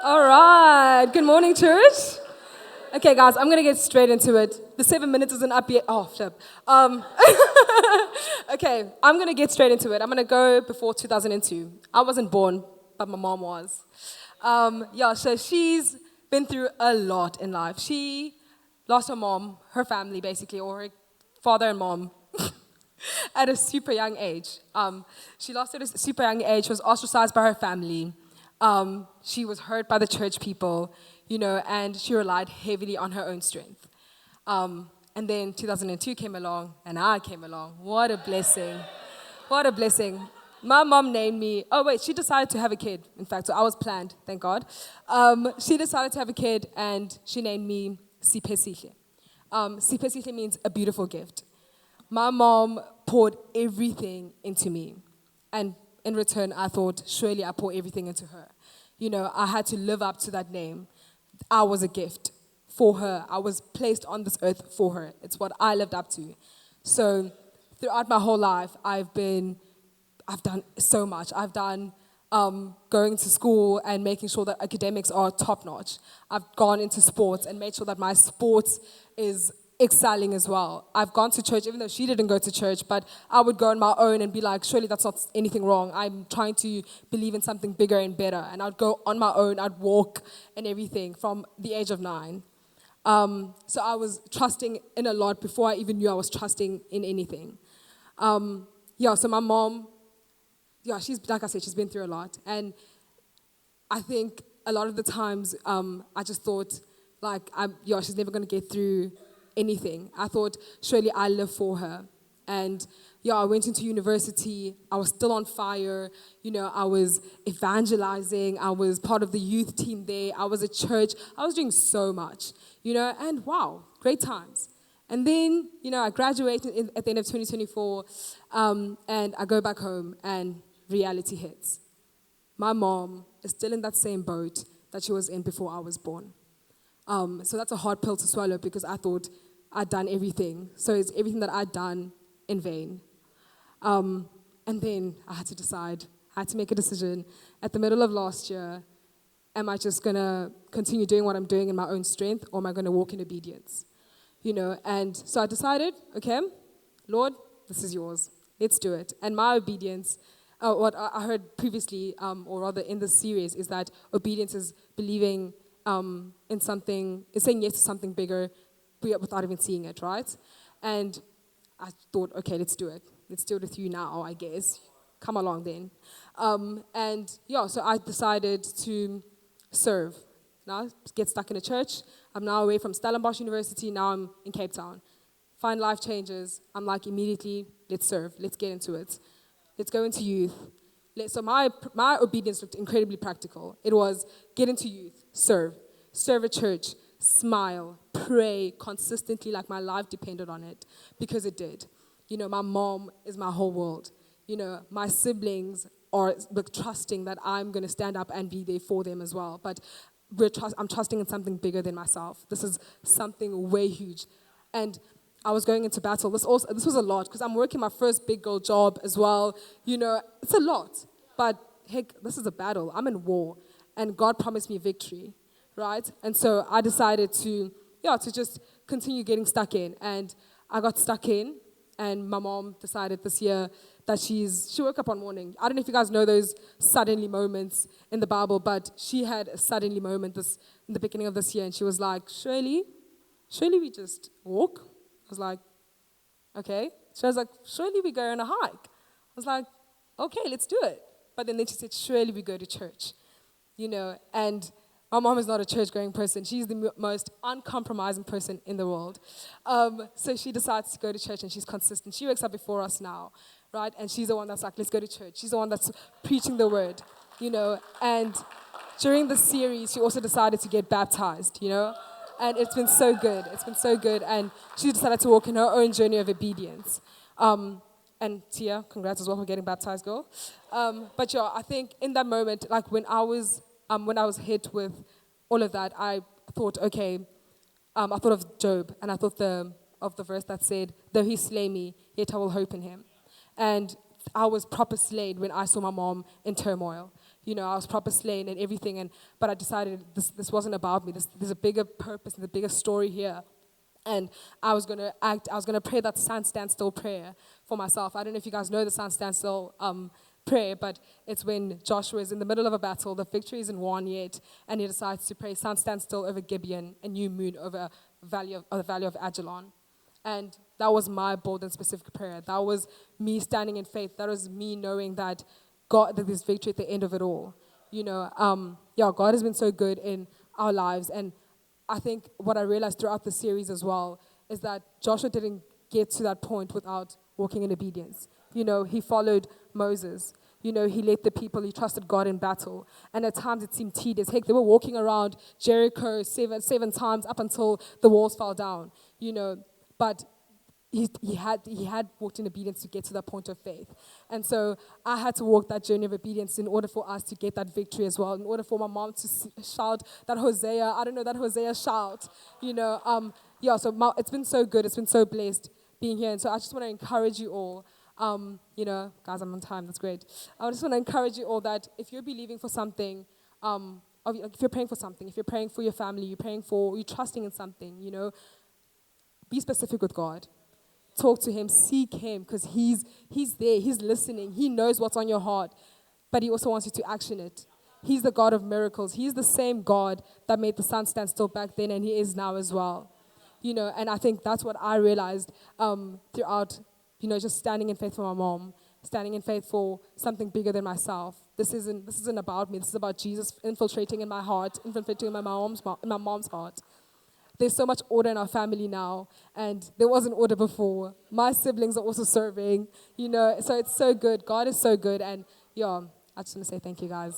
All right. Good morning, church. Okay, guys, I'm gonna get straight into it. The 7 minutes isn't up yet. Oh, flip. Okay, I'm gonna get straight into it. I'm gonna go before 2002. I wasn't born, but my mom was. So she's been through a lot in life. She lost her mom, her family basically, or her father and mom, at a super young age. She lost it at a super young age, was ostracized by her family. She was hurt by the church people, and she relied heavily on her own strength. And then 2002 came along, and I came along. What a blessing. What a blessing. My mom named me, she decided to have a kid, in fact, so I was planned, thank God. She decided to have a kid, and she named me Siphe. Siphe means a beautiful gift. My mom poured everything into me. And in return, I thought, surely I pour everything into her. I had to live up to that name. I was a gift for her. I was placed on this earth for her. It's what I lived up to. So throughout my whole life, I've done so much. I've done going to school and making sure that academics are top-notch. I've gone into sports and made sure that my sports is excelling as well. I've gone to church, even though she didn't go to church, but I would go on my own and be like, surely that's not anything wrong. I'm trying to believe in something bigger and better. And I'd go on my own, I'd walk and everything from the age of 9. So I was trusting in a lot before I even knew I was trusting in anything. So my mom, she's, like I said, she's been through a lot. And I think a lot of the times I just thought, she's never going to get through anything. I thought, surely I live for her. And I went into university. I was still on fire. I was evangelizing. I was part of the youth team there. I was at church. I was doing so much, and wow, great times. And then, I graduated at the end of 2024, and I go back home, and reality hits. My mom is still in that same boat that she was in before I was born. So that's a hard pill to swallow because I thought I'd done everything. So is everything that I'd done in vain? And then I had to decide. I had to make a decision at the middle of last year. Am I just going to continue doing what I'm doing in my own strength, or am I going to walk in obedience? And so I decided, okay, Lord, this is yours. Let's do it. And my obedience, what I heard previously, or rather in this series, is that obedience is believing in something, is saying yes to something bigger without even seeing it, right? And I thought, okay, let's do it. Let's do it with you now, I guess. Come along then. So I decided to serve. Now, get stuck in a church. I'm now away from Stellenbosch University. Now I'm in Cape Town. Find life changes. I'm like, immediately, let's serve. Let's get into it. Let's go into youth. So my obedience looked incredibly practical. It was get into youth, serve at church, smile, pray consistently like my life depended on it, because it did. My mom is my whole world. My siblings are trusting that I'm going to stand up and be there for them as well. But I'm trusting in something bigger than myself. This is something way huge. And I was going into battle. This was a lot because I'm working my first big girl job as well. It's a lot. But heck, this is a battle. I'm in war. And God promised me victory, right? And so I decided to just continue getting stuck in. And I got stuck in. And my mom decided this year that she woke up one morning. I don't know if you guys know those suddenly moments in the Bible, but she had a suddenly moment in the beginning of this year. And she was like, surely we just walk? I was like, okay. She was like, surely we go on a hike? I was like, okay, let's do it. But then she said, surely we go to church. And my mom is not a church-going person. She's the most uncompromising person in the world. So she decides to go to church, and she's consistent. She wakes up before us now, right? And she's the one that's like, let's go to church. She's the one that's preaching the word, And during the series, she also decided to get baptized, And it's been so good. It's been so good. And she decided to walk in her own journey of obedience. And Tia, congrats as well for getting baptized, girl. But I think in that moment, like when I was hit with all of that, I thought, okay, I thought of Job, and I thought of the verse that said, though he slay me, yet I will hope in him. And I was proper slayed when I saw my mom in turmoil. I was proper slain and everything. But I decided this wasn't about me. There's a bigger purpose and a bigger story here. And I was going to pray that sun stand still prayer for myself. I don't know if you guys know the sun stand still prayer, but it's when Joshua is in the middle of a battle, the victory isn't won yet, and he decides to pray sun stand still over Gibeon and new moon over the valley of Ajalon. And that was my bold and specific prayer. That was me standing in faith. That was me knowing that there's victory at the end of it all. God has been so good in our lives. And I think what I realized throughout the series as well is that Joshua didn't get to that point without walking in obedience. He followed Moses. He led the people. He trusted God in battle. And at times it seemed tedious. Heck, they were walking around Jericho seven times up until the walls fell down. But he had walked in obedience to get to that point of faith. And so I had to walk that journey of obedience in order for us to get that victory as well, in order for my mom to shout that Hosea shout, so it's been so good. It's been so blessed being here. And so I just want to encourage you all, guys, I'm on time. That's great. I just want to encourage you all that if you're believing for something, if you're praying for something, if you're praying for your family, you're trusting in something, be specific with God. Talk to him, seek him, because he's there, he's listening, he knows what's on your heart, but he also wants you to action it. He's the God of miracles. He's the same God that made the sun stand still back then, and he is now as well. And I think that's what I realized throughout, just standing in faith for my mom, standing in faith for something bigger than myself. This isn't about me. This is about Jesus infiltrating in my heart, infiltrating in my mom's heart. There's so much order in our family now, and there wasn't order before. My siblings are also serving, so it's so good. God is so good, and I just want to say thank you, guys.